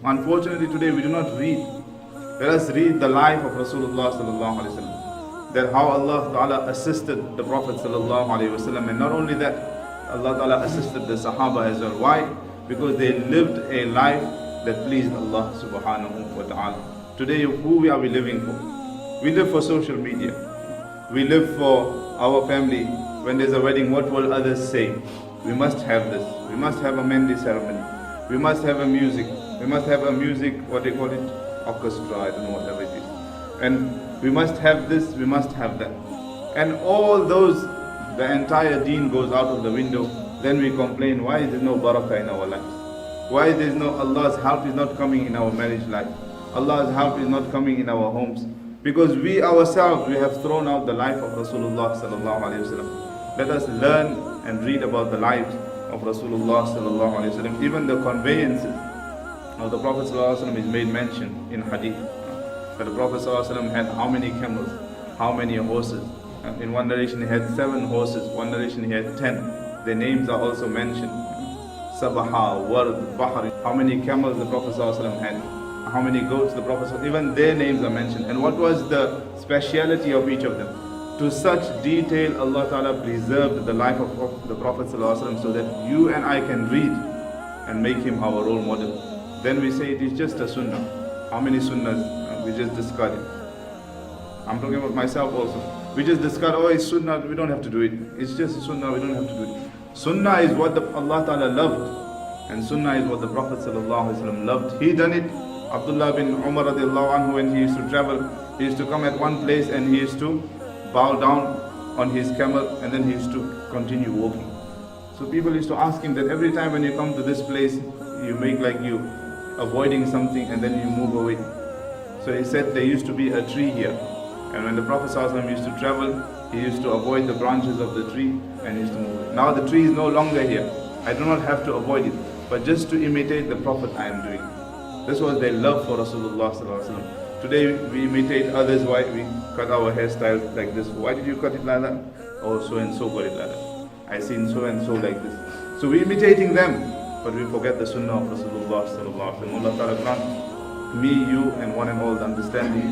Unfortunately today we do not read. Let us read the life of Rasulullah sallallahu alaihi wasallam. That how Allah Ta'ala assisted the Prophet sallallahu alaihi wasallam, and not only that, Allah Ta'ala assisted the Sahaba as well. Why? Because they lived a life that pleased Allah subhanahu wa ta'ala. Today who are we living for? We live for social media. We live for our family. When there's a wedding, what will others say? We must have this. We must have a Mehndi ceremony. We must have a music. We must have a music, what they call it? Orchestra, I don't know whatever it is. And we must have this, we must have that. And all those, the entire deen goes out of the window. Then we complain, why is there no barakah in our lives? Why there is no, Allah's help is not coming in our marriage life? Allah's help is not coming in our homes. Because we ourselves, we have thrown out the life of Rasulullah sallallahu alaihi wasallam. Let us learn and read about the lives of Rasulullah sallallahu alaihi wasallam. Even the conveyances of the Prophet sallallahu alaihi wasallam is made mention in hadith. That the Prophet sallallahu alaihi wasallam had how many camels, how many horses. In one narration he had 7 horses, one narration he had 10. Their names are also mentioned. Sabaha, Ward, Bahri. How many camels the Prophet sallallahu alaihi wasallam had. How many goats the Prophet, even their names are mentioned. And what was the speciality of each of them? To such detail Allah Ta'ala preserved the life of the Prophet ﷺ so that you and I can read and make him our role model. Then we say it is just a sunnah. How many sunnahs? We just discard it. I'm talking about myself also. We just discard, oh it's sunnah, we don't have to do it. It's just sunnah, we don't have to do it. Sunnah is what Allah Ta'ala loved. And sunnah is what the Prophet ﷺ loved. He done it. Abdullah bin Umar radiallahu anhu, when he used to travel, he used to come at one place and he used to bow down on his camel and then he used to continue walking. So people used to ask him that every time when you come to this place, you make like you avoiding something and then you move away. So he said there used to be a tree here, and when the Prophet ﷺ used to travel, he used to avoid the branches of the tree and he used to move away. Now the tree is no longer here. I do not have to avoid it, but just to imitate the Prophet I am doing. This was their love for Rasulullah sallallahu alaihi wasallam. Today we imitate others. Why we cut our hairstyles like this? Why did you cut it like that? Oh, so and so got it like that. I seen so and so like this. So we imitating them, but we forget the sunnah of Rasulullah sallallahu alaihi wasallam. Allah Ta'ala grant me, you, and one and all the understanding